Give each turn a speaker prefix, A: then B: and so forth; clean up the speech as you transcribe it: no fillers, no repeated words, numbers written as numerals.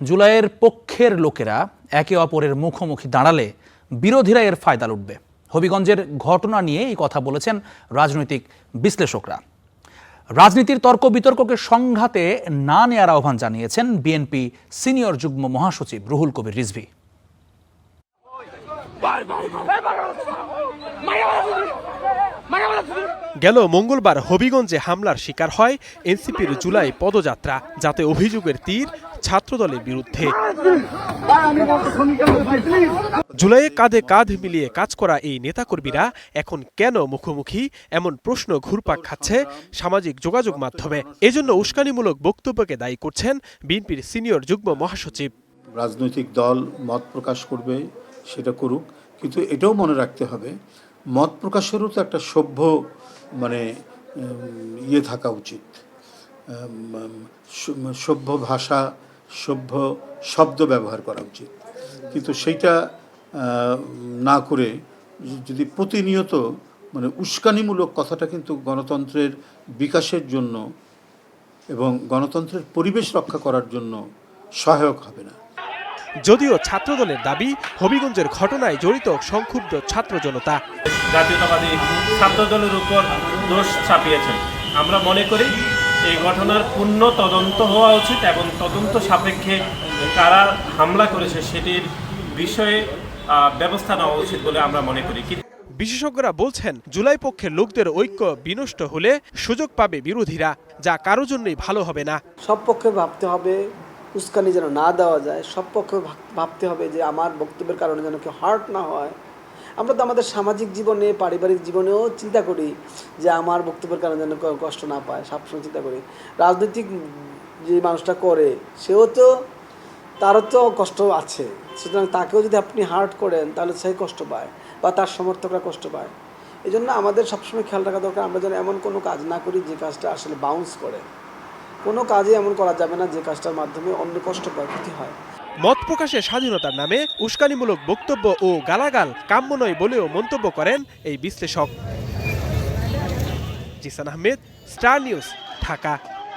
A: জুলাইয়ের পক্ষের লোকেরা একে অপরের মুখোমুখি দাঁড়ালে বিরোধীরা এর ফায়দা লুটবে। হবিগঞ্জের ঘটনা নিয়ে এই কথা বলেছেন রাজনৈতিক বিশ্লেষকরা। রাজনীতির তর্ক বিতর্ককে সংঘাতে না নেয়ার আহ্বান জানিয়েছেন বিএনপি সিনিয়র যুগ্ম মহাসচিব রুহুল কবির রিজভী।
B: গেল মঙ্গলবার হবিগঞ্জে হামলার শিকার হয় এনসিপির জুলাই পদযাত্রা, যাতে অভিযোগের তীর ছাত্রদলের বিরুদ্ধে। জুলাইয়ে কাঁধে কাঁধ মিলিয়ে কাজ করা এই নেতাকর্মীরা এখন কেন মুখোমুখি, এমন প্রশ্ন ঘুরপাক খাচ্ছে সামাজিক যোগাযোগ মাধ্যমে। এজন্য উস্কানিমূলক বক্তব্যকে দায়ী করছেন বিএনপির সিনিয়র যুগ্ম মহাসচিব।
C: রাজনৈতিক দল মত প্রকাশ করবে, সেটা করুক, কিন্তু এটাও মনে রাখতে হবে মত প্রকাশেরও তো একটা সভ্য থাকা উচিত, সভ্য ভাষা, সভ্য শব্দ ব্যবহার করা উচিত। কিন্তু সেইটা না করে যদি প্রতিনিয়ত উস্কানিমূলক কথাটা কিন্তু গণতন্ত্রের বিকাশের জন্য এবং গণতন্ত্রের পরিবেশ রক্ষা করার জন্য সহায়ক হবে না।
B: যদিও ছাত্রদলের দাবি, হবিগঞ্জের ঘটনায় জড়িত সংক্ষুব্ধ ছাত্র জনতা।
D: জাতীয়তাবাদী ছাত্রদলের উপর দোষ চাপিয়েছেন। আমরা মনে করি এই ঘটনার পূর্ণ তদন্ত হওয়া উচিত এবং তদন্ত সাপেক্ষে কারা হামলা করেছে সেটির বিষয়ে ব্যবস্থা নেওয়া উচিত বলে আমরা মনে করি।
B: বিশেষজ্ঞরা বলছেন, জুলাই পক্ষের লোকদের ঐক্য বিনষ্ট হলে সুযোগ পাবে বিরোধীরা, যা কারো জন্যই ভালো হবে না।
E: সব পক্ষে ভাবতে হবে, উস্কানি যেন না দেওয়া যায়। সব পক্ষে ভাবতে হবে যে আমার বক্তব্যের কারণে যেন কেউ হার্ট না হয়। আমরা তো আমাদের সামাজিক জীবনে, পারিবারিক জীবনেও চিন্তা করি যে আমার বক্তব্যের কারণে যেন কেউ কষ্ট না পায়, সবসময় চিন্তা করি। রাজনৈতিক যে মানুষটা করে সেও তো, তারও তো কষ্ট আছে, সুতরাং তাকেও যদি আপনি হার্ট করেন তাহলে সে কষ্ট পায় বা তার সমর্থকরা কষ্ট পায়। এই জন্য আমাদের সবসময় খেয়াল রাখা দরকার আমরা যেন এমন কোনো কাজ না করি যে কাজটা আসলে বাউন্স করে। কোনো কাজে এমন করা যাবে না যে কাজটার মাধ্যমে অন্য কষ্ট পায়, ক্ষতি হয়।
B: মত প্রকাশের স্বাধীনতার নামে উস্কানিমূলক বক্তব্য ও গালাগাল কাম্য নয় বলেও মন্তব্য করেন এই বিশ্লেষক। Zisan Ahmed, Star News, Dhaka.